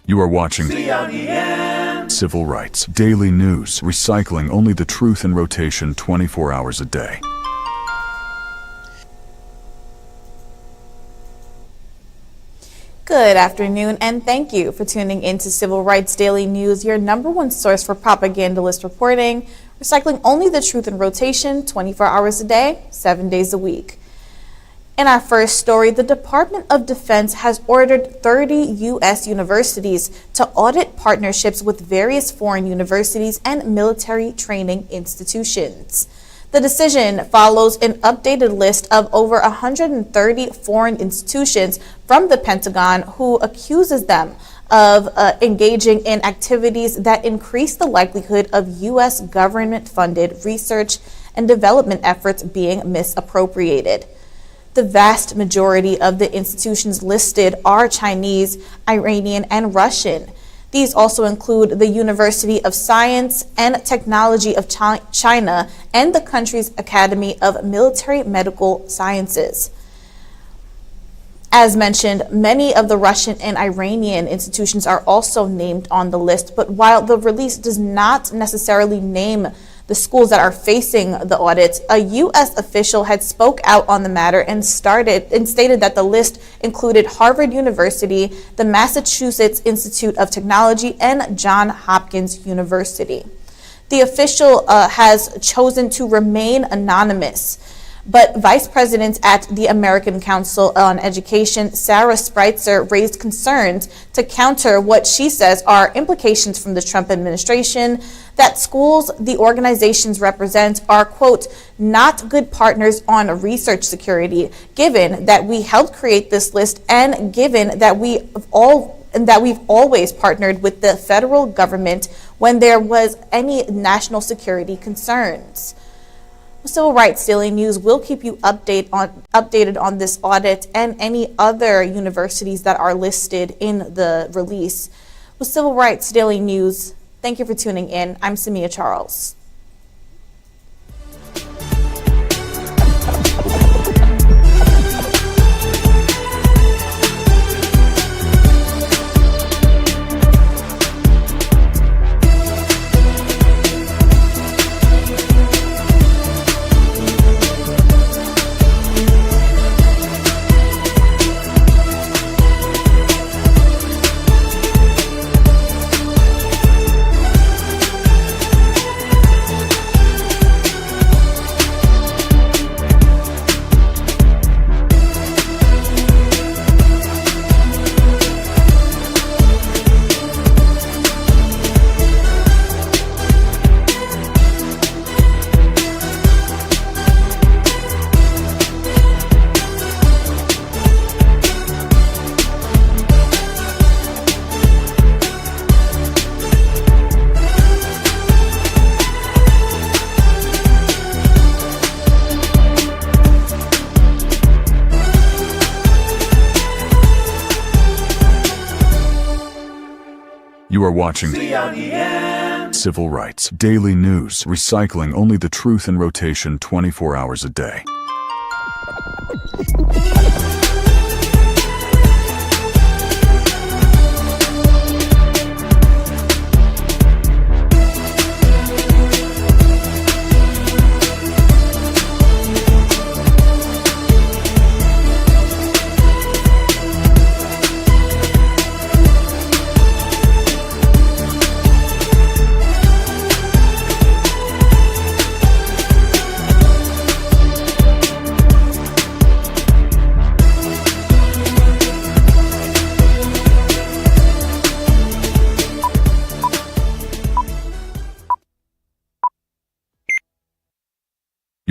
You are watching CRDN Civil Rights Daily News, recycling only the truth in rotation 24 hours a day. Good afternoon, and thank you for tuning in to Civil Rights Daily News, your #1 source for propagandalist reporting, recycling only the truth in rotation 24 hours a day, 7 days a week. In our first story, the Department of Defense has ordered 30 U.S. universities to audit partnerships with various foreign universities and military training institutions. The decision follows an updated list of over 130 foreign institutions from the Pentagon who accuses them of engaging in activities that increase the likelihood of U.S. government-funded research and development efforts being misappropriated. The vast majority of the institutions listed are Chinese, Iranian, and Russian. These also include the University of Science and Technology of China and the country's Academy of Military Medical Sciences. As mentioned, many of the Russian and Iranian institutions are also named on the list, but while the release does not necessarily name the schools that are facing the audit, a U.S. official had spoke out on the matter and stated that the list included Harvard University, the Massachusetts Institute of Technology, and Johns Hopkins University. The official has chosen to remain anonymous, but Vice President at the American Council on Education, Sarah Spreitzer, raised concerns to counter what she says are implications from the Trump administration that schools the organizations represent are, quote, not good partners on research security, given that we helped create this list and given that we've always partnered with the federal government when there was any national security concerns. Civil Rights Daily News will keep you updated on this audit and any other universities that are listed in the release. With Civil Rights Daily News, thank you for tuning in. I'm SAMIHA Charles. You are watching CRDN Civil Rights Daily News, recycling only the truth in rotation 24 hours a day.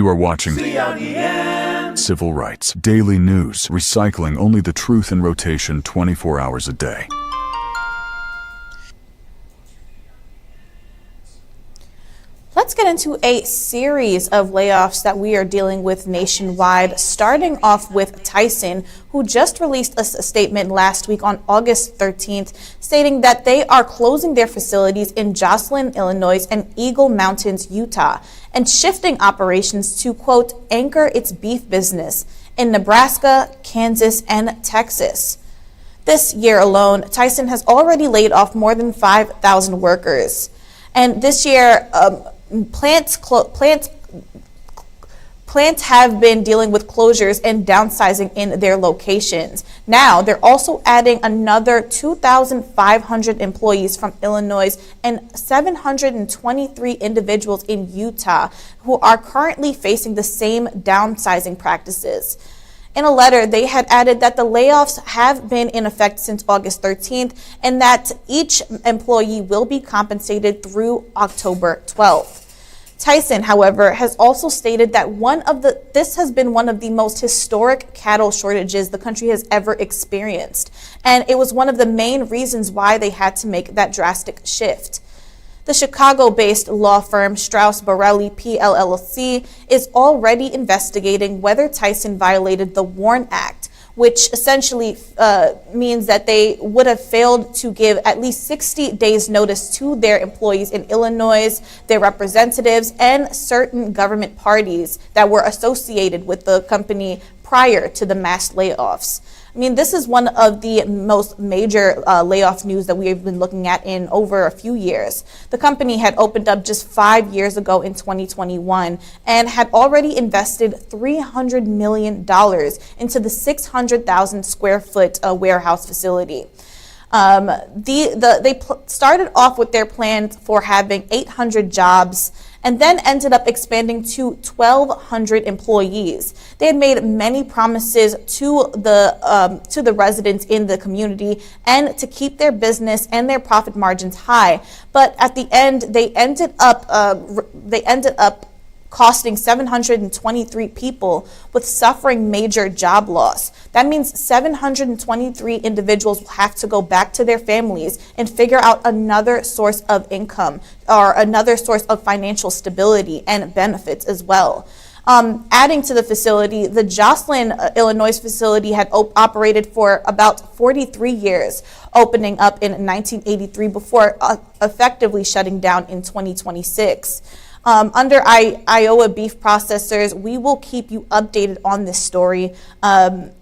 You are watching CRDN Civil Rights Daily News, recycling only the truth in rotation 24 hours a day. Let's get into a series of layoffs that we are dealing with nationwide, starting off with Tyson, who just released a statement last week on August 13th, stating that they are closing their facilities in Joslyn, Illinois, and Eagle Mountains, Utah, and shifting operations to, quote, anchor its beef business in Nebraska, Kansas, and Texas. This year alone, Tyson has already laid off more than 5,000 workers. And this year, plants have been dealing with closures and downsizing in their locations. Now, they're also adding another 2,500 employees from Illinois and 723 individuals in Utah who are currently facing the same downsizing practices. In a letter, they had added that the layoffs have been in effect since August 13th and that each employee will be compensated through October 12th. Tyson, however, has also stated that this has been one of the most historic cattle shortages the country has ever experienced, and it was one of the main reasons why they had to make that drastic shift. The Chicago-based law firm Strauss Borelli PLLC is already investigating whether Tyson violated the WARN Act, which essentially means that they would have failed to give at least 60 days notice to their employees in Illinois, their representatives, and certain government parties that were associated with the company prior to the mass layoffs. I mean, this is one of the most major layoff news that we have been looking at in over a few years. The company had opened up just 5 years ago in 2021 and had already invested $300 million into the 600,000 square foot warehouse facility. They started off with their plans for having 800 jobs and then ended up expanding to 1,200 employees. They had made many promises to the residents in the community and to keep their business and their profit margins high. But at the end, they ended up costing 723 people with suffering major job loss. That means 723 individuals will have to go back to their families and figure out another source of income or another source of financial stability and benefits as well. Adding to the facility, the Joslyn, Illinois facility had operated for about 43 years, opening up in 1983 before effectively shutting down in 2026. Under Iowa Beef Processors, we will keep you updated on this story.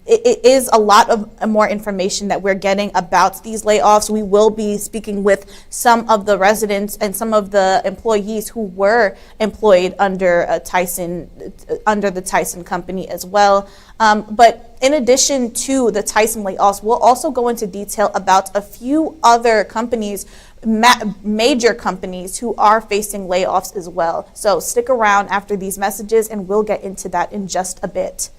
It is a lot of more information that we're getting about these layoffs. We will be speaking with some of the residents and some of the employees who were employed under the Tyson company as well. But in addition to the Tyson layoffs, we'll also go into detail about a few other companies, major companies who are facing layoffs as well. So stick around after these messages and we'll get into that in just a bit.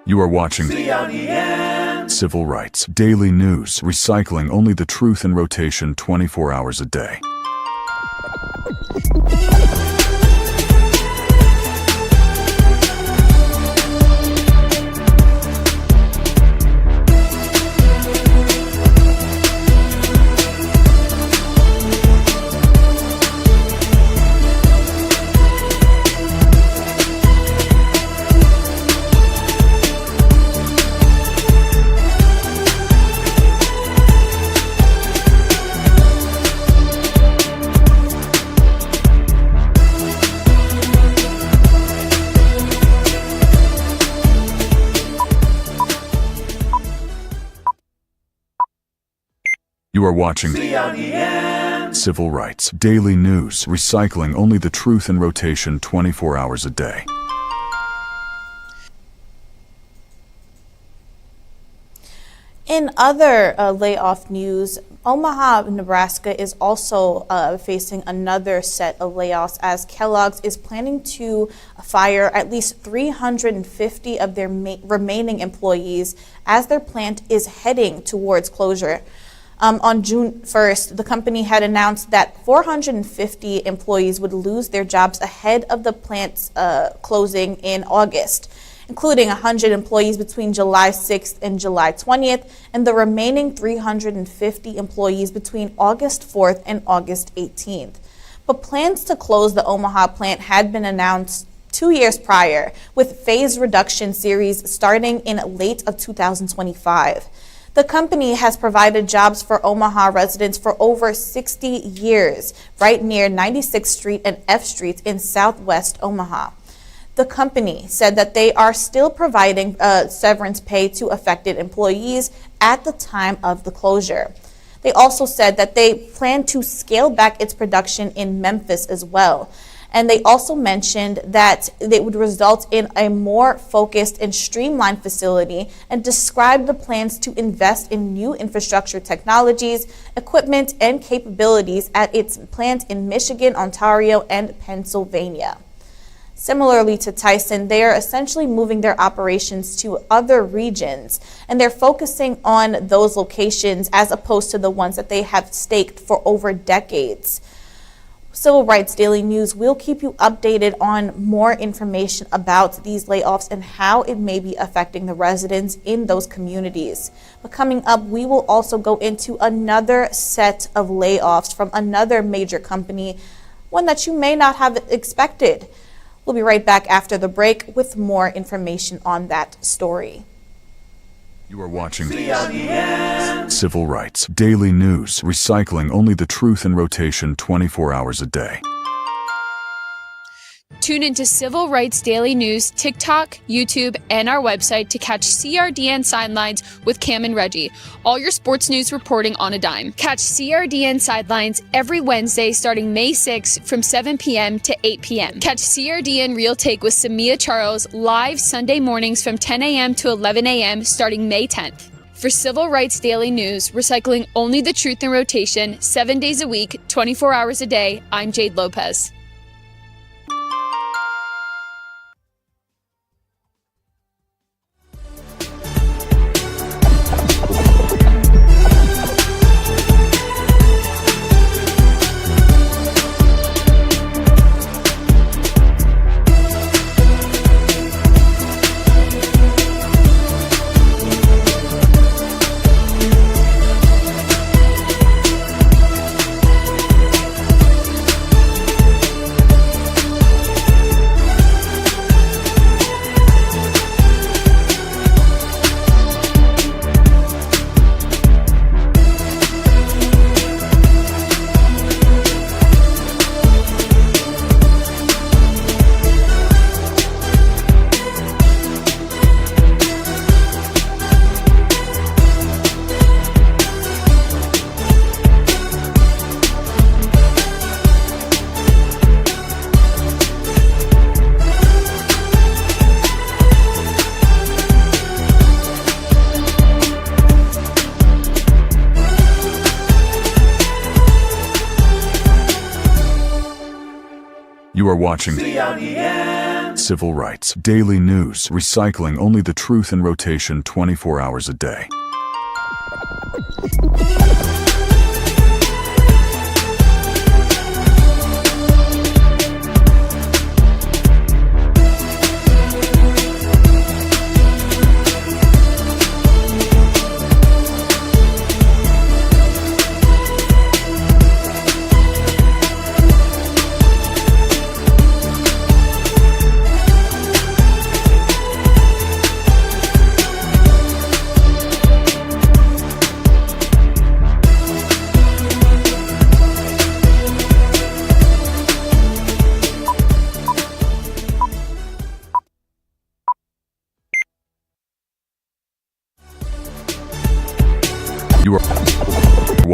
You are watching CRDN Civil Rights Daily News, recycling only the truth in rotation 24 hours a day. You are watching CRDN Civil Rights Daily News, recycling only the truth in rotation 24 hours a day. In other layoff news, Omaha, Nebraska is also facing another set of layoffs as Kellogg's is planning to fire at least 350 of their remaining employees as their plant is heading towards closure. On June 1st, the company had announced that 450 employees would lose their jobs ahead of the plant's closing in August, including 100 employees between July 6th and July 20th, and the remaining 350 employees between August 4th and August 18th. But plans to close the Omaha plant had been announced 2 years prior, with phase reduction series starting in late of 2025. The company has provided jobs for Omaha residents for over 60 years, right near 96th Street and F Street in southwest Omaha. The company said that they are still providing severance pay to affected employees at the time of the closure. They also said that they plan to scale back its production in Memphis as well. And they also mentioned that it would result in a more focused and streamlined facility and described the plans to invest in new infrastructure technologies, equipment, and capabilities at its plant in Michigan, Ontario, and Pennsylvania. Similarly to Tyson, they are essentially moving their operations to other regions, and they're focusing on those locations as opposed to the ones that they have staked for over decades. Civil Rights Daily News will keep you updated on more information about these layoffs and how it may be affecting the residents in those communities. But coming up, we will also go into another set of layoffs from another major company, one that you may not have expected. We'll be right back after the break with more information on that story. You are watching CRDN Civil Rights Daily News, recycling only the truth in rotation 24 hours a day. Tune into Civil Rights Daily News, TikTok, YouTube, and our website to catch CRDN Sidelines with Cam and Reggie. All your sports news reporting on a dime. Catch CRDN Sidelines every Wednesday starting May 6th from 7 p.m. to 8 p.m. Catch CRDN Real Take with SAMIHA Charles live Sunday mornings from 10 a.m. to 11 a.m. starting May 10th. For Civil Rights Daily News, recycling only the truth in rotation, 7 days a week, 24 hours a day, I'm Jade Lopez. You are watching CRDN Civil Rights Daily News, recycling only the truth in rotation 24 hours a day.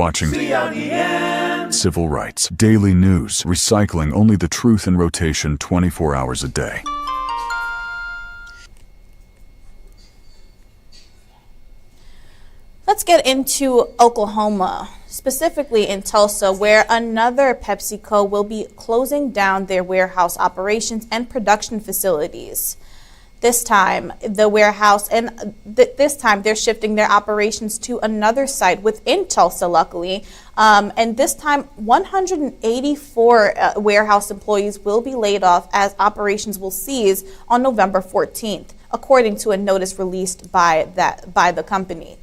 watching CRDN Civil Rights Daily News, recycling only the truth in rotation 24 hours a day. Let's get into Oklahoma, specifically in Tulsa, where another PepsiCo will be closing down their warehouse operations and production facilities. This time, this time they're shifting their operations to another site within Tulsa, luckily. And this time, 184 warehouse employees will be laid off as operations will cease on November 14th, according to a notice released by the company.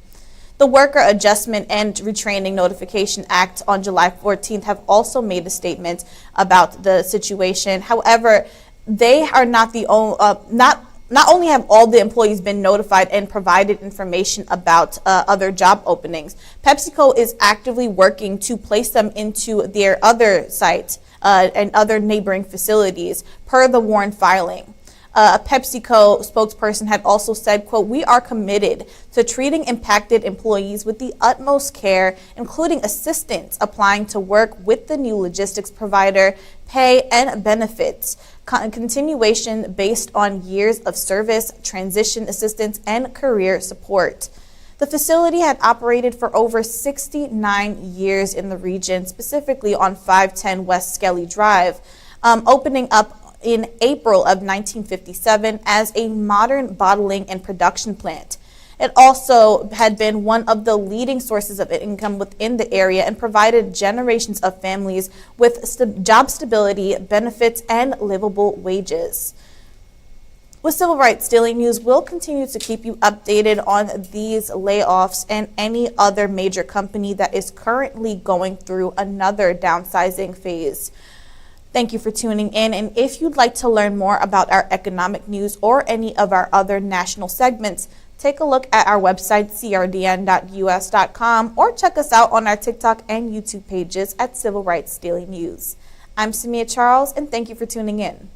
The Worker Adjustment and Retraining Notification Act on July 14th have also made a statement about the situation. However, they are not the only, not only have all the employees been notified and provided information about other job openings, PepsiCo is actively working to place them into their other sites and other neighboring facilities per the Warren filing. A PepsiCo spokesperson had also said, quote, "We are committed to treating impacted employees with the utmost care, including assistance applying to work with the new logistics provider, pay and benefits, continuation based on years of service, transition assistance, and career support." The facility had operated for over 69 years in the region, specifically on 510 West Skelly Drive, opening up in April of 1957 as a modern bottling and production plant. It also had been one of the leading sources of income within the area and provided generations of families with job stability, benefits, and livable wages. With Civil Rights Daily News, we'll continue to keep you updated on these layoffs and any other major company that is currently going through another downsizing phase. Thank you for tuning in, and if you'd like to learn more about our economic news or any of our other national segments, take a look at our website, CRDN-NEWS.com, or check us out on our TikTok and YouTube pages at Civil Rights Daily News. I'm SAMIHA Charles, and thank you for tuning in.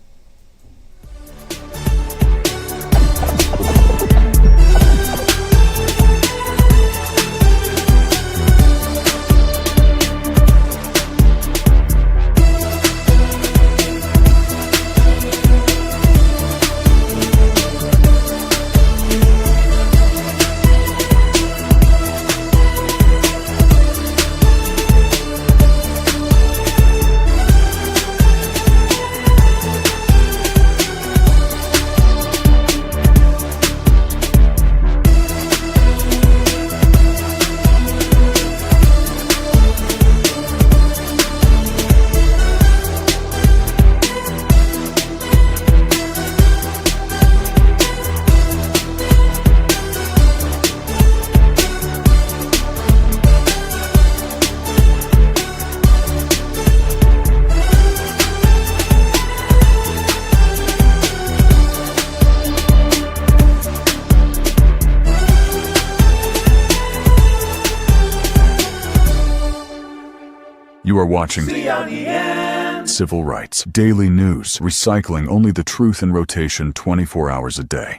You are watching CRDN Civil Rights Daily News, recycling only the truth in rotation 24 hours a day.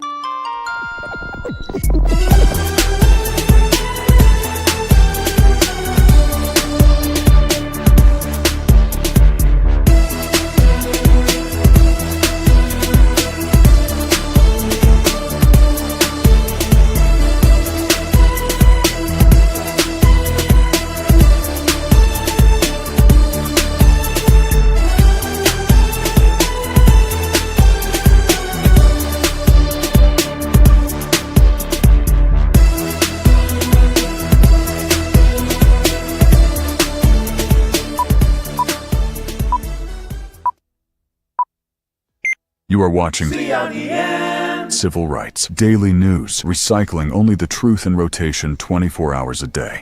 You are watching CRDN Civil Rights Daily News, recycling only the truth in rotation 24 hours a day.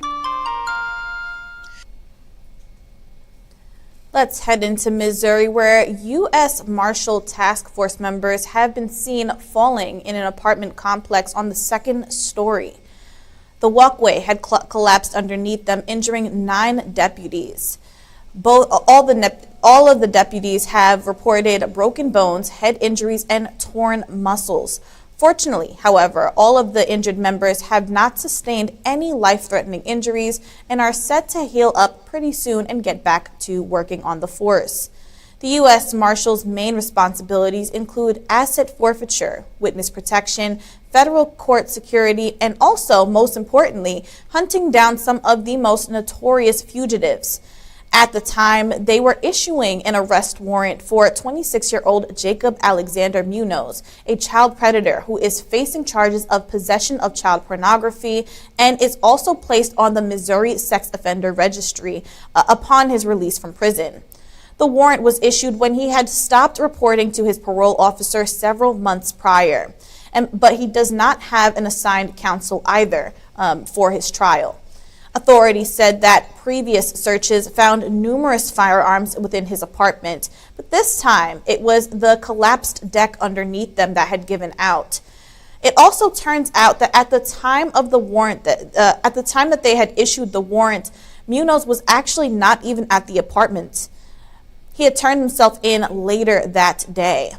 Let's head into Missouri, where U.S. Marshal Task Force members have been seen falling in an apartment complex on the second story. The walkway had collapsed underneath them, injuring 9 deputies. All of the deputies have reported broken bones, head injuries, and torn muscles. Fortunately, however, all of the injured members have not sustained any life-threatening injuries and are set to heal up pretty soon and get back to working on the force. The U.S. Marshal's main responsibilities include asset forfeiture, witness protection, federal court security, and also, most importantly, hunting down some of the most notorious fugitives. At the time, they were issuing an arrest warrant for 26-year-old Jacob Alexander Munoz, a child predator who is facing charges of possession of child pornography and is also placed on the Missouri Sex Offender Registry upon his release from prison. The warrant was issued when he had stopped reporting to his parole officer several months prior, but he does not have an assigned counsel either for his trial. Authorities said that previous searches found numerous firearms within his apartment, but this time it was the collapsed deck underneath them that had given out. It also turns out that at the time of the warrant, at the time that they had issued the warrant, Munoz was actually not even at the apartment. He had turned himself in later that day.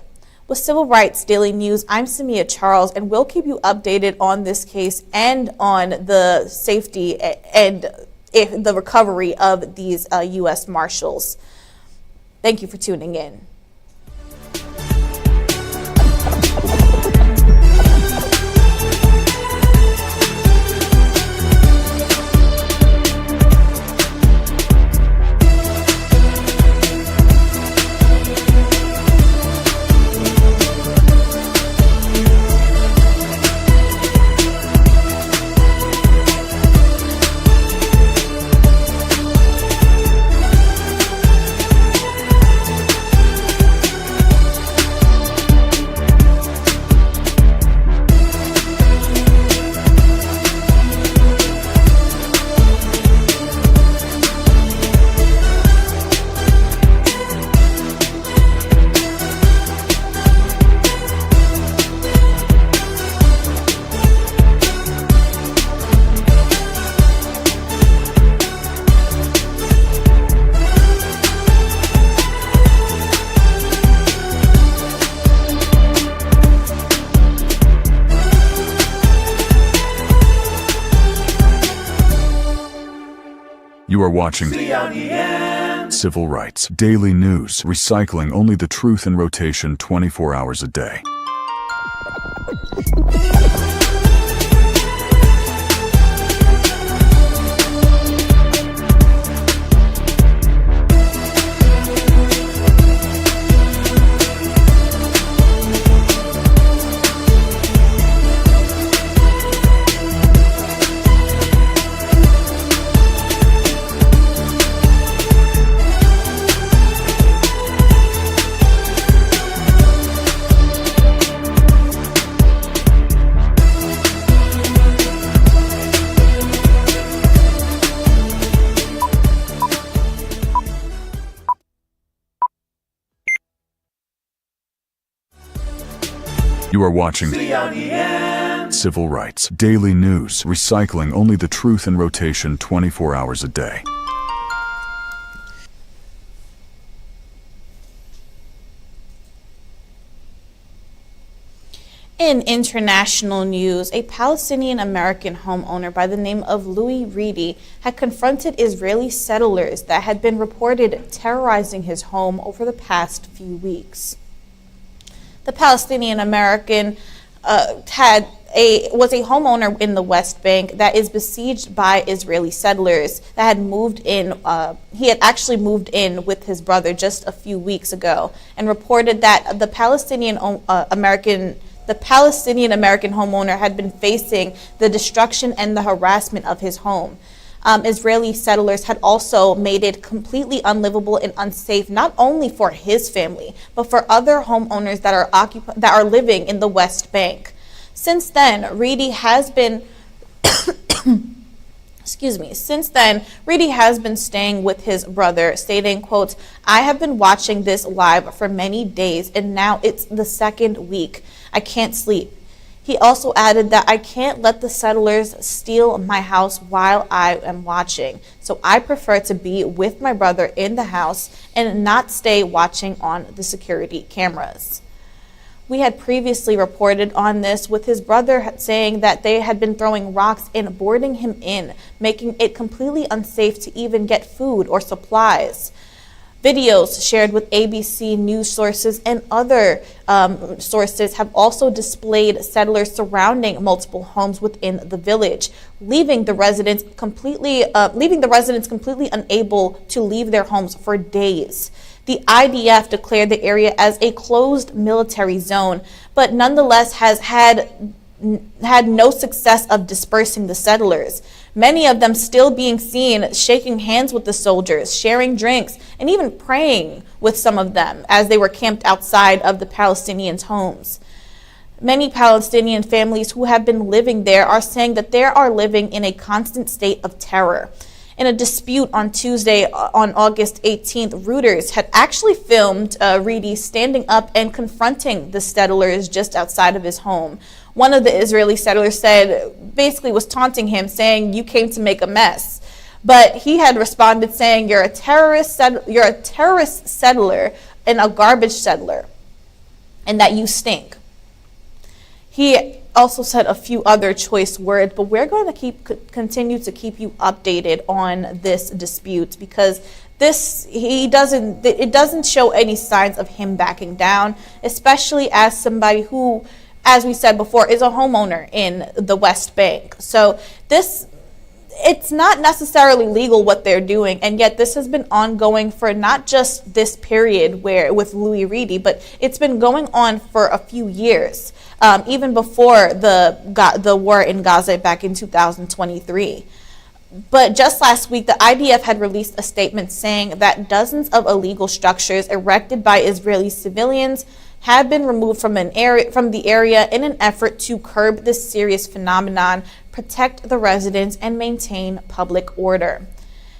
With Civil Rights Daily News, I'm SAMIHA Charles, and we'll keep you updated on this case and on the safety and the recovery of these U.S. Marshals. Thank you for tuning in. You are watching CRDN Civil Rights Daily News, recycling only the truth in rotation 24 hours a day. You are watching CRDN Civil Rights Daily News, recycling only the truth in rotation 24 hours a day. In international news, a Palestinian-American homeowner by the name of Louis Reedy had confronted Israeli settlers that had been reported terrorizing his home over the past few weeks. The Palestinian-American was a homeowner in the West Bank that is besieged by Israeli settlers that had moved in. He had actually moved in with his brother just a few weeks ago and reported that the Palestinian-American homeowner had been facing the destruction and the harassment of his home. Israeli settlers had also made it completely unlivable and unsafe, not only for his family, but for other homeowners that are living in the West Bank. Since then, Reedy has been Reedy has been staying with his brother, stating, quote, "I have been watching this live for many days, and now it's the second week. I can't sleep." He also added that I can't let the settlers steal my house while I am watching, so I prefer to be with my brother in the house and not stay watching on the security cameras. We had previously reported on this, with his brother saying that they had been throwing rocks and boarding him in, making it completely unsafe to even get food or supplies. Videos shared with ABC news sources and other sources have also displayed settlers surrounding multiple homes within the village, leaving the residents completely unable to leave their homes for days. The IDF declared the area as a closed military zone, but nonetheless has had no success of dispersing the settlers. Many of them still being seen shaking hands with the soldiers, sharing drinks, and even praying with some of them as they were camped outside of the Palestinians' homes. Many Palestinian families who have been living there are saying that they are living in a constant state of terror. In a dispute on Tuesday, on August 18th, Reuters had actually filmed Reedy standing up and confronting the settlers just outside of his home. One of the Israeli settlers basically was taunting him, saying, "You came to make a mess." But he had responded saying, you're a terrorist settler and a garbage settler, and that you stink. He also said a few other choice words, but we're going to continue to keep you updated on this dispute, because it doesn't show any signs of him backing down, especially as somebody who, as we said before, is a homeowner in the West Bank. So it's not necessarily legal what they're doing, and yet this has been ongoing for not just this period with Louis Reedy, but it's been going on for a few years, even before the war in Gaza back in 2023. But just last week, the IDF had released a statement saying that dozens of illegal structures erected by Israeli civilians have been removed from the area in an effort to curb this serious phenomenon, protect the residents, and maintain public order.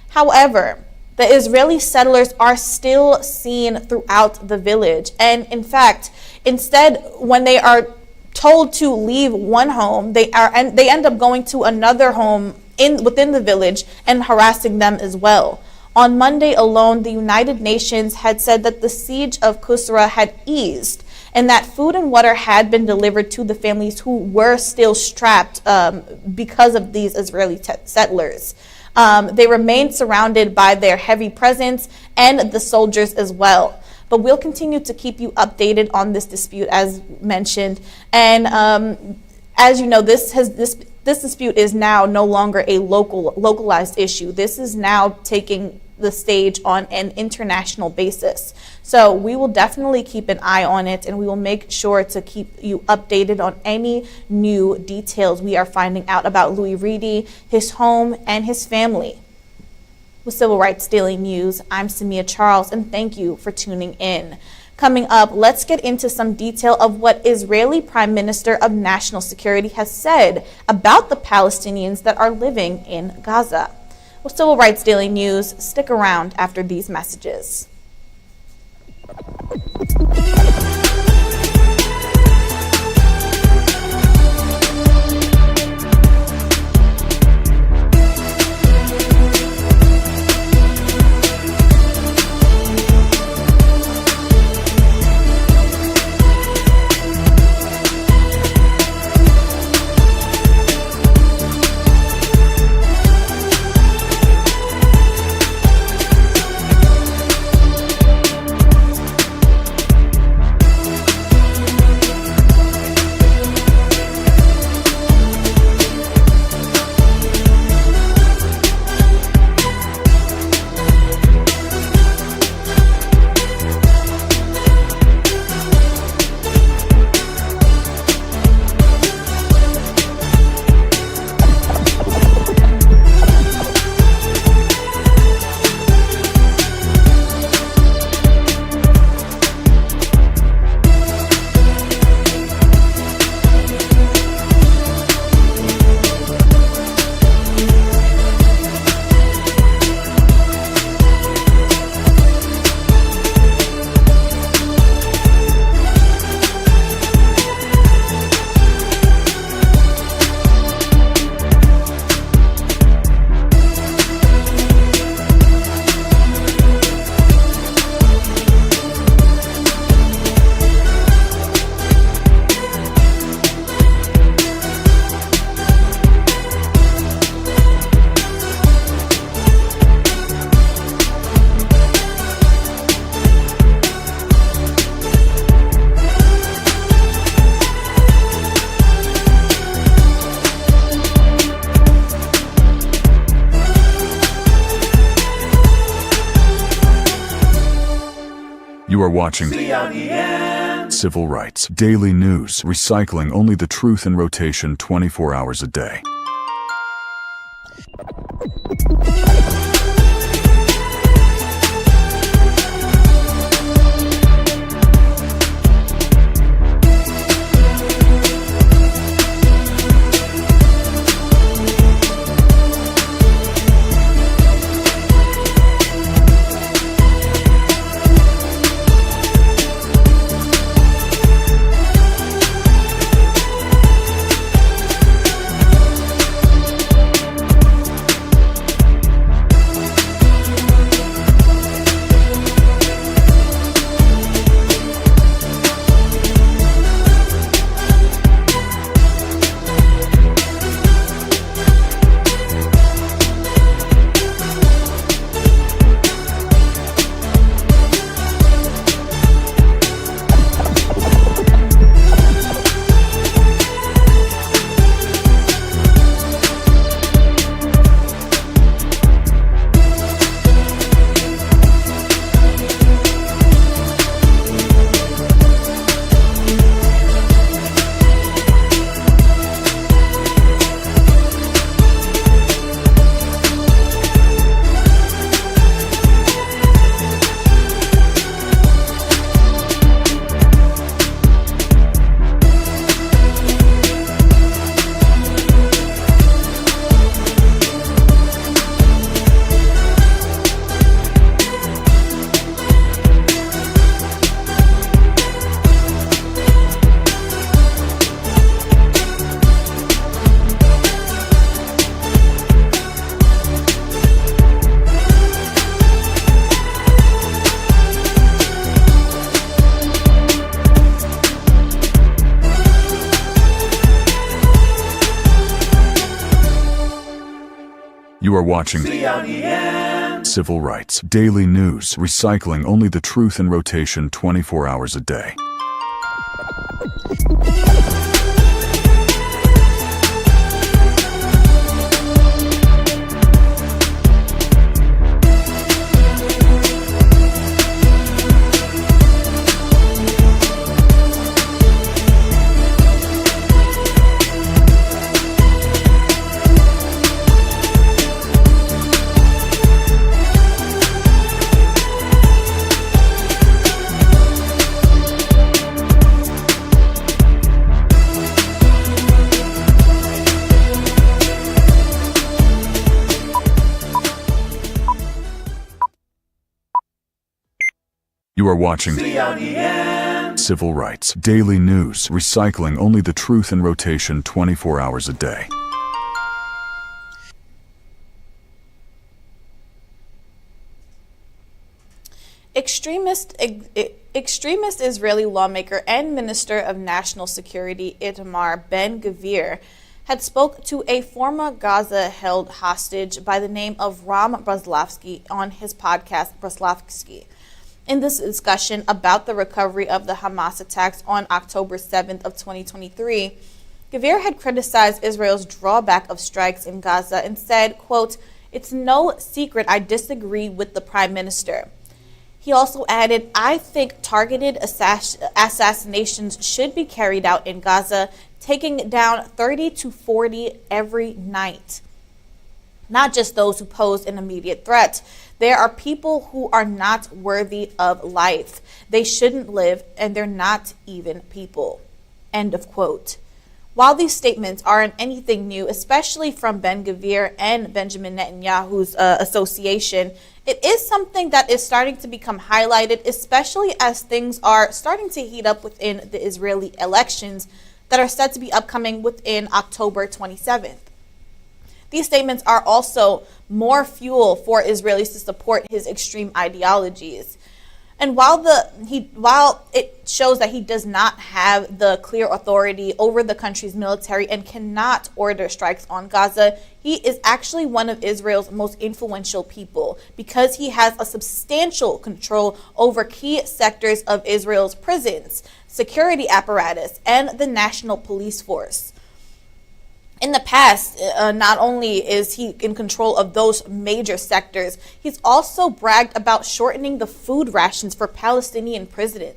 However, the Israeli settlers are still seen throughout the village, and in fact, instead, when they are told to leave one home, they end up going to another home within the village and harassing them as well. On Monday alone, the United Nations had said that the siege of Qusra had eased and that food and water had been delivered to the families who were still strapped because of these Israeli settlers. They remained surrounded by their heavy presence and the soldiers as well. But we'll continue to keep you updated on this dispute, as mentioned. And as you know, this dispute is now no longer a localized issue. This is now taking the stage on an international basis. So we will definitely keep an eye on it, and we will make sure to keep you updated on any new details we are finding out about Louis Reedy, his home, and his family. With Civil Rights Daily News, I'm SAMIHA Charles, and thank you for tuning in. Coming up, let's get into some detail of what Israeli Prime Minister of National Security has said about the Palestinians that are living in Gaza. With Civil Rights Daily News, stick around after these messages. You are watching CRDN Civil Rights Daily News, recycling only the truth in rotation 24 hours a day. You are watching CRDN Civil Rights Daily News, recycling only the truth in rotation 24 hours a day. You are watching CRDN Civil Rights Daily News, recycling only the truth in rotation 24 hours a day. Extremist Israeli lawmaker and Minister of National Security Itamar Ben-Gvir had spoke to a former Gaza-held hostage by the name of Ram Braslavsky on his podcast Braslavsky. In this discussion about the recovery of the Hamas attacks on October 7th of 2023, Gvir had criticized Israel's drawback of strikes in Gaza and said, quote, "It's no secret I disagree with the Prime Minister." He also added, "I think targeted assassinations should be carried out in Gaza, taking down 30 to 40 every night. Not just those who pose an immediate threat. There are people who are not worthy of life. They shouldn't live, and they're not even people." End of quote. While these statements aren't anything new, especially from Ben-Gvir and Benjamin Netanyahu's association, it is something that is starting to become highlighted, especially as things are starting to heat up within the Israeli elections that are set to be upcoming within October 27th. These statements are also more fuel for Israelis to support his extreme ideologies. And while it shows that he does not have the clear authority over the country's military and cannot order strikes on Gaza, he is actually one of Israel's most influential people because he has a substantial control over key sectors of Israel's prisons, security apparatus, and the national police force. In the past, not only is he in control of those major sectors, he's also bragged about shortening the food rations for Palestinian prisoners.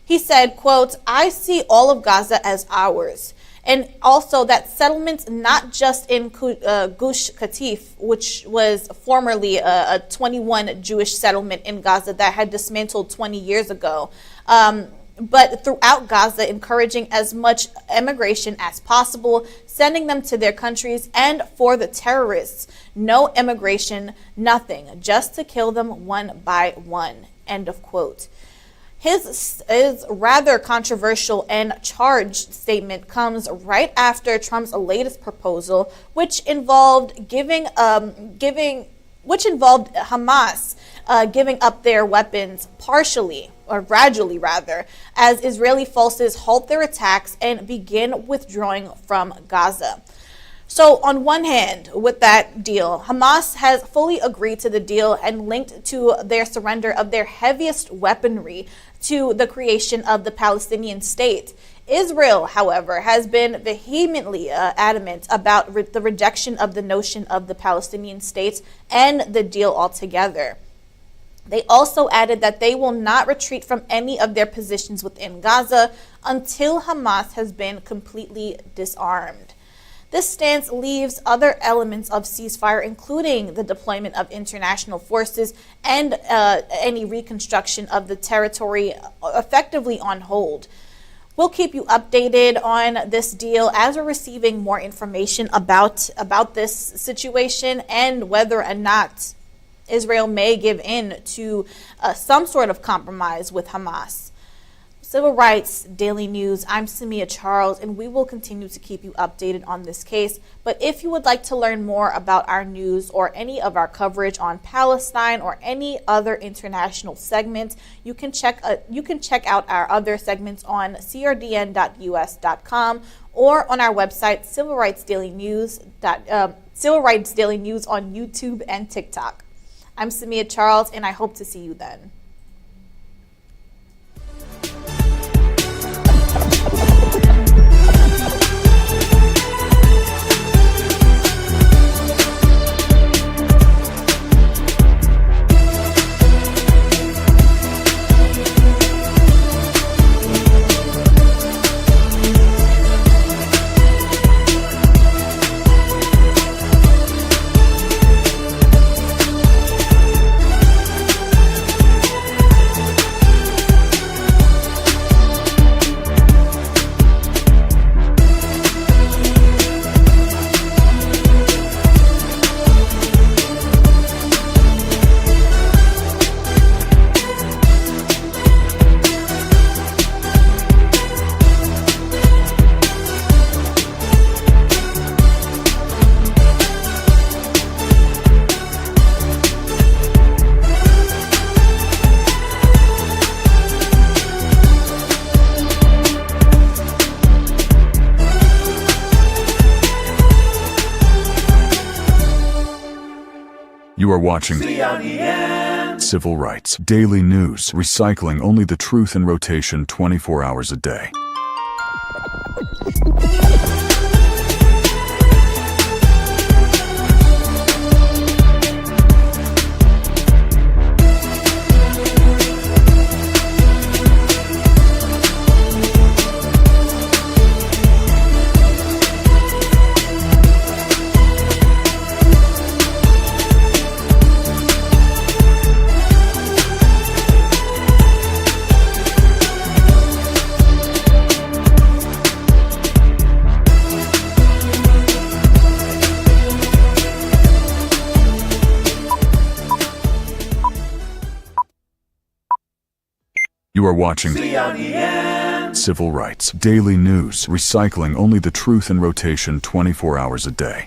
He said, quote, "I see all of Gaza as ours." And also that settlements not just in Gush Katif, which was formerly a 21 Jewish settlement in Gaza that had dismantled 20 years ago, but throughout Gaza, encouraging as much immigration as possible, sending them to their countries, and for the terrorists, no immigration, nothing, just to kill them one by one, end of quote. His rather controversial and charged statement comes right after Trump's latest proposal, which involved Hamas giving up their weapons partially, or gradually rather, as Israeli forces halt their attacks and begin withdrawing from Gaza. So on one hand, with that deal, Hamas has fully agreed to the deal and linked to their surrender of their heaviest weaponry to the creation of the Palestinian state. Israel, however, has been vehemently adamant about the rejection of the notion of the Palestinian state and the deal altogether. They also added that they will not retreat from any of their positions within Gaza until Hamas has been completely disarmed. This stance leaves other elements of ceasefire, including the deployment of international forces and any reconstruction of the territory, effectively on hold. We'll keep you updated on this deal as we're receiving more information about this situation and whether or not Israel may give in to some sort of compromise with Hamas. Civil Rights Daily News, I'm SAMIHA Charles, and we will continue to keep you updated on this case. But if you would like to learn more about our news or any of our coverage on Palestine or any other international segments, you can check out our other segments on CRDN-NEWS.com or on our website, Civil Rights Daily News on YouTube and TikTok. I'm SAMIHA Charles, and I hope to see you then. You are watching CRDN. Civil Rights Daily News, recycling only the truth in rotation 24 hours a day. You are watching CRDN. Civil Rights Daily News, recycling only the truth in rotation 24 hours a day.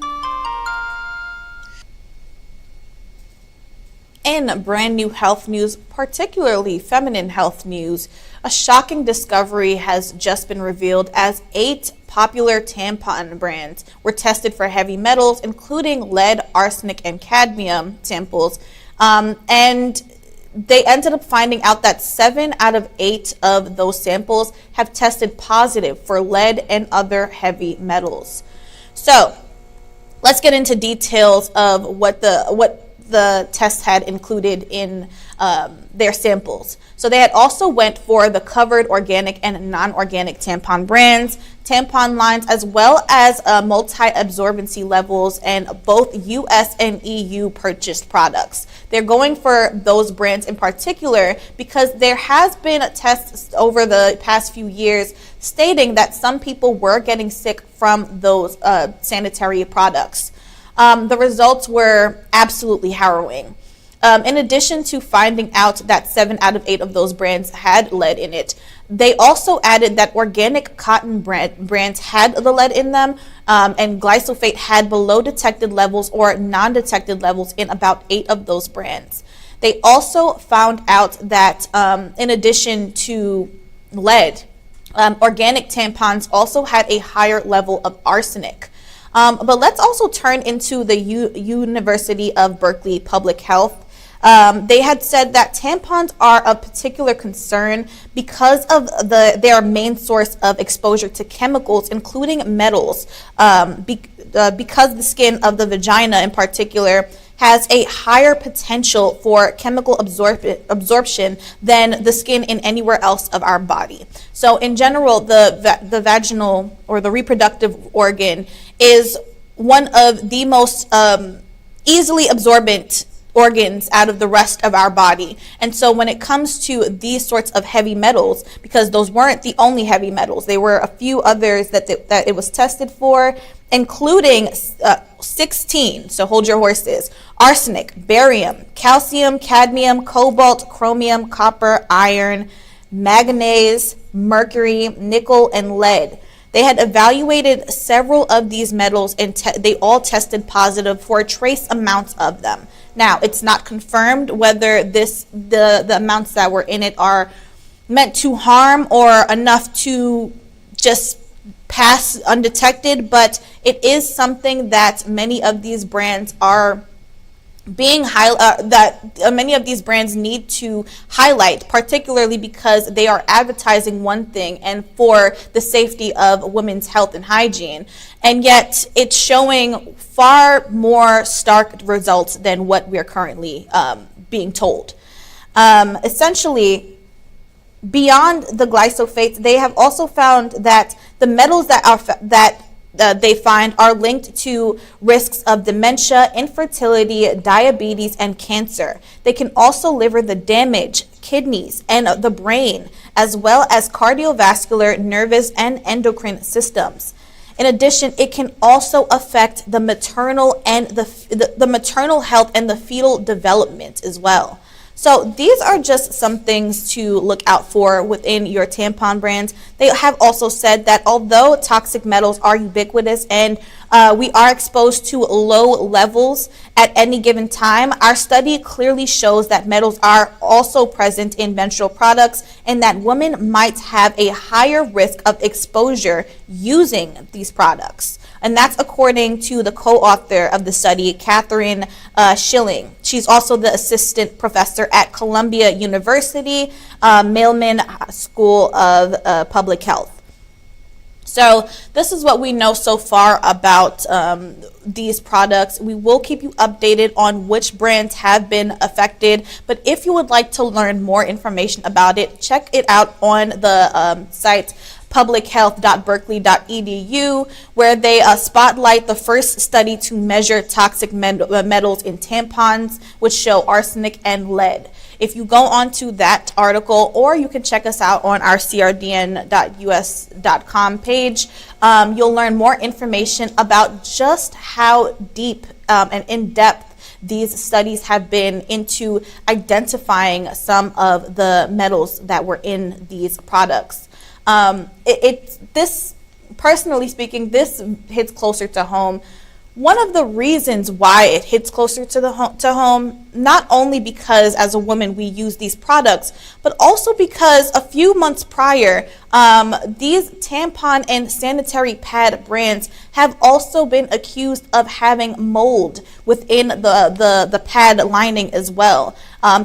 In brand new health news, particularly feminine health news, a shocking discovery has just been revealed as 8 popular tampon brands were tested for heavy metals, including lead, arsenic, and cadmium samples. And they ended up finding out that 7 out of 8 of those samples have tested positive for lead and other heavy metals. So let's get into details of what the test had included in their samples. So they had also went for the covered organic and non-organic tampon brands, tampon lines, as well as multi-absorbency levels and both US and EU purchased products. They're going for those brands in particular because there has been tests over the past few years stating that some people were getting sick from those sanitary products. The results were absolutely harrowing. In addition to finding out that 7 out of 8 of those brands had lead in it, they also added that organic cotton brands had the lead in them, and glyphosate had below detected levels or non-detected levels in about 8 of those brands. They also found out that in addition to lead, organic tampons also had a higher level of arsenic. But let's also turn into the University of Berkeley Public Health. They had said that tampons are of particular concern because of their main source of exposure to chemicals, including metals, because the skin of the vagina in particular has a higher potential for chemical absorption than the skin in anywhere else of our body. So in general, the vaginal or the reproductive organ is one of the most easily absorbent organs out of the rest of our body. And so when it comes to these sorts of heavy metals, because those weren't the only heavy metals, there were a few others that it was tested for, including 16, so hold your horses: arsenic, barium, calcium, cadmium, cobalt, chromium, copper, iron, manganese, mercury, nickel, and lead. They had evaluated several of these metals and they all tested positive for trace amounts of them. Now, it's not confirmed whether the amounts that were in it are meant to harm or enough to just pass undetected, but it is something that many of these brands are many of these brands need to highlight, particularly because they are advertising one thing and for the safety of women's health and hygiene, and yet it's showing far more stark results than what we're currently being told. Essentially, beyond the glyphosate, they have also found that the metals that they find are linked to risks of dementia, infertility, diabetes, and cancer. They can also liver the damage, kidneys, and the brain, as well as cardiovascular, nervous, and endocrine systems. In addition, it can also affect the maternal and the maternal health and the fetal development as well. So these are just some things to look out for within your tampon brands. They have also said that although toxic metals are ubiquitous and we are exposed to low levels at any given time, our study clearly shows that metals are also present in menstrual products and that women might have a higher risk of exposure using these products. And that's according to the co-author of the study, Catherine Schilling. She's also the assistant professor at Columbia University, Mailman School of Public Health. So this is what we know so far about these products. We will keep you updated on which brands have been affected, but if you would like to learn more information about it, check it out on the site publichealth.berkeley.edu, where they spotlight the first study to measure toxic metals in tampons, which show arsenic and lead. If you go onto that article, or you can check us out on our CRDN-NEWS.com page, you'll learn more information about just how deep and in-depth these studies have been into identifying some of the metals that were in these products. This, personally speaking, this hits closer to home One of the reasons why it hits closer to the home, not only because as a woman we use these products, but also because a few months prior, these tampon and sanitary pad brands have also been accused of having mold within the pad lining as well.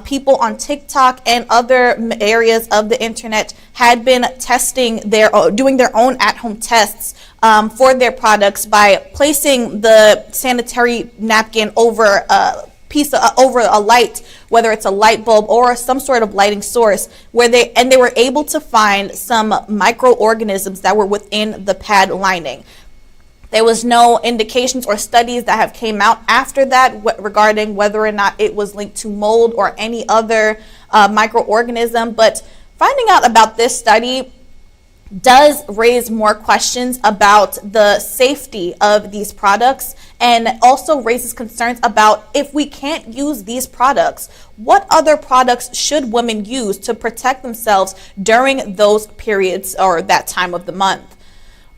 People on TikTok and other areas of the internet had been doing their own at-home tests for their products by placing the sanitary napkin over over a light, whether it's a light bulb or some sort of lighting source, where they were able to find some microorganisms that were within the pad lining. There was no indications or studies that have came out after that regarding whether or not it was linked to mold or any other microorganism, but finding out about this study does raise more questions about the safety of these products, and also raises concerns about, if we can't use these products, what other products should women use to protect themselves during those periods or that time of the month.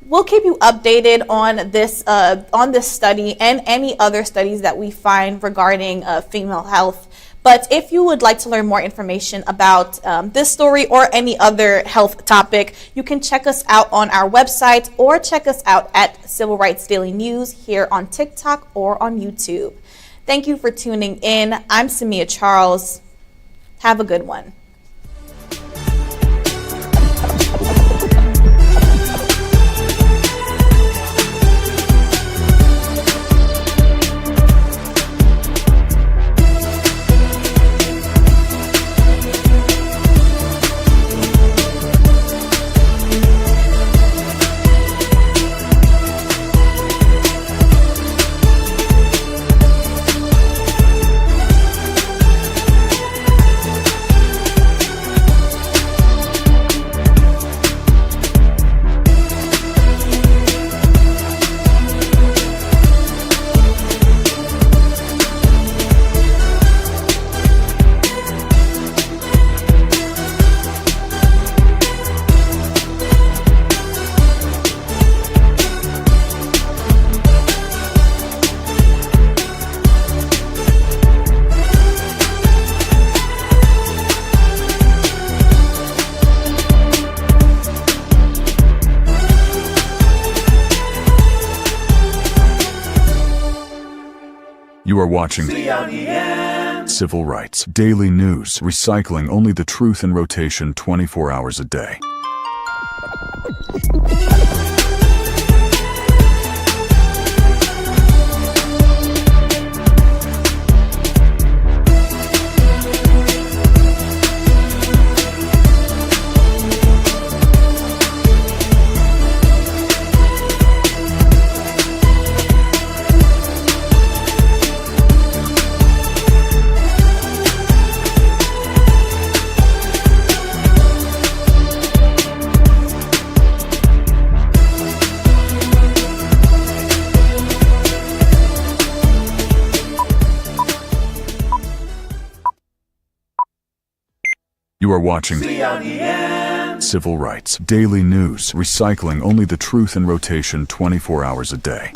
We'll keep you updated on this study and any other studies that we find regarding female health. But if you would like to learn more information about this story or any other health topic, you can check us out on our website or check us out at Civil Rights Daily News here on TikTok or on YouTube. Thank you for tuning in. I'm SAMIHA Charles. Have a good one. You are watching CRDN Civil Rights Daily News, recycling only the truth in rotation 24 hours a day. You are watching CRDN Civil Rights Daily News, recycling only the truth in rotation 24 hours a day.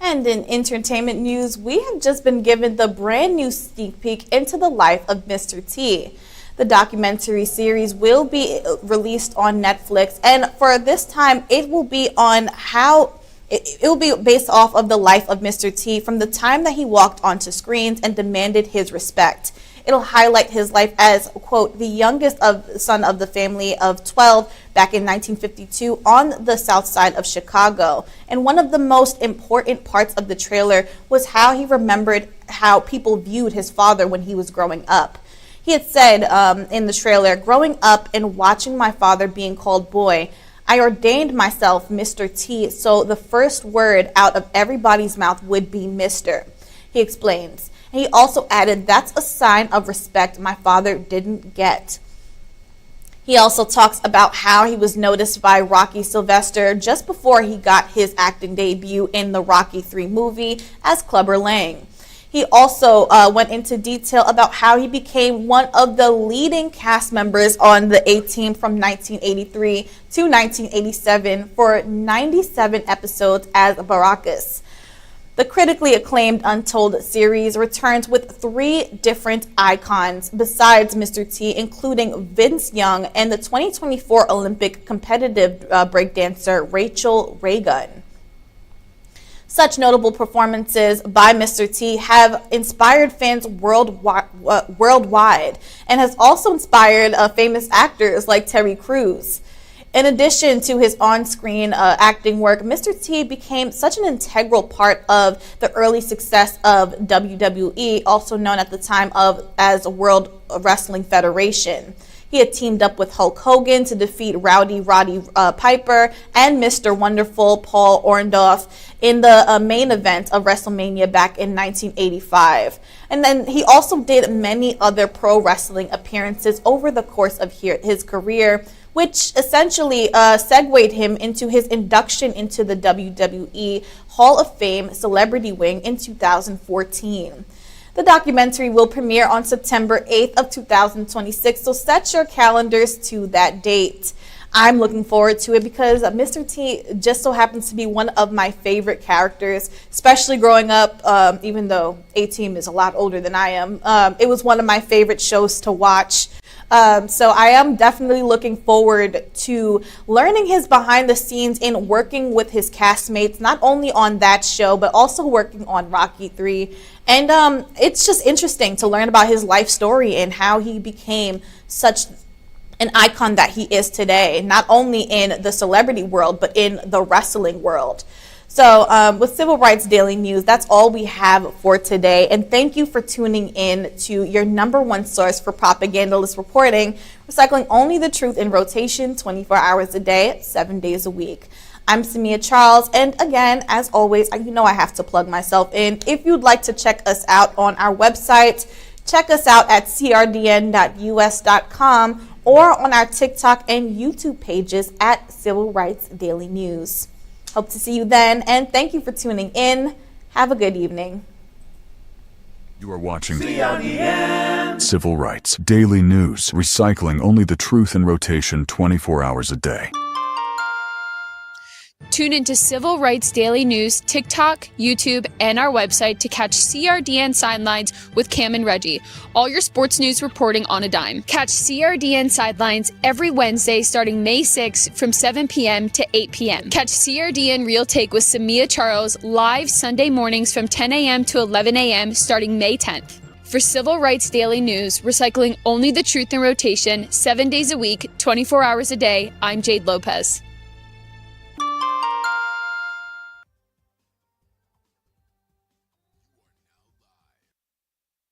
And in entertainment news, we have just been given the brand new sneak peek into the life of Mr. T. The documentary series will be released on Netflix, and for this time, it will be on it will be based off of the life of Mr. T from the time that he walked onto screens and demanded his respect. It'll highlight his life as, quote, the youngest son of the family of 12 back in 1952 on the south side of Chicago. And one of the most important parts of the trailer was how he remembered how people viewed his father when he was growing up. He had said in the trailer, growing up and watching my father being called boy, I ordained myself Mr. T, so the first word out of everybody's mouth would be Mr. He explains. And he also added, that's a sign of respect my father didn't get. He also talks about how he was noticed by Rocky Sylvester just before he got his acting debut in the Rocky III movie as Clubber Lang. He also went into detail about how he became one of the leading cast members on the A-Team from 1983 to 1987 for 97 episodes as Baracus. The critically acclaimed Untold series returns with 3 different icons besides Mr. T, including Vince Young and the 2024 Olympic competitive breakdancer Rachel Reagan. Such notable performances by Mr. T have inspired fans worldwide and has also inspired famous actors like Terry Crews. In addition to his on-screen acting work, Mr. T became such an integral part of the early success of WWE, also known at the time as World Wrestling Federation. He had teamed up with Hulk Hogan to defeat Roddy Piper and Mr. Wonderful Paul Orndorff in the main event of WrestleMania back in 1985. And then he also did many other pro wrestling appearances over the course of his career, which essentially segued him into his induction into the WWE Hall of Fame Celebrity Wing in 2014. The documentary will premiere on September 8th of 2026, so set your calendars to that date. I'm looking forward to it because Mr. T just so happens to be one of my favorite characters, especially growing up, even though A-Team is a lot older than I am. It was one of my favorite shows to watch. So I am definitely looking forward to learning his behind the scenes in working with his castmates, not only on that show, but also working on Rocky 3. And it's just interesting to learn about his life story and how he became such an icon that he is today, not only in the celebrity world, but in the wrestling world. So with Civil Rights Daily News, that's all we have for today. And thank you for tuning in to your #1 source for propagandalist reporting, recycling only the truth in rotation 24 hours a day, 7 days a week. I'm SAMIHA Charles, and again, as always, you know I have to plug myself in. If you'd like to check us out on our website, check us out at CRDN-NEWS.com or on our TikTok and YouTube pages at Civil Rights Daily News. Hope to see you then, and thank you for tuning in. Have a good evening. You are watching CRDN. Civil Rights Daily News, recycling only the truth in rotation 24 hours a day. Tune into Civil Rights Daily News, TikTok, YouTube, and our website to catch CRDN Sidelines with Cam and Reggie. All your sports news reporting on a dime. Catch CRDN Sidelines every Wednesday starting May 6th from 7 p.m. to 8 p.m. Catch CRDN Real Take with SAMIHA Charles live Sunday mornings from 10 a.m. to 11 a.m. starting May 10th. For Civil Rights Daily News, recycling only the truth in rotation, 7 days a week, 24 hours a day, I'm Jade Lopez.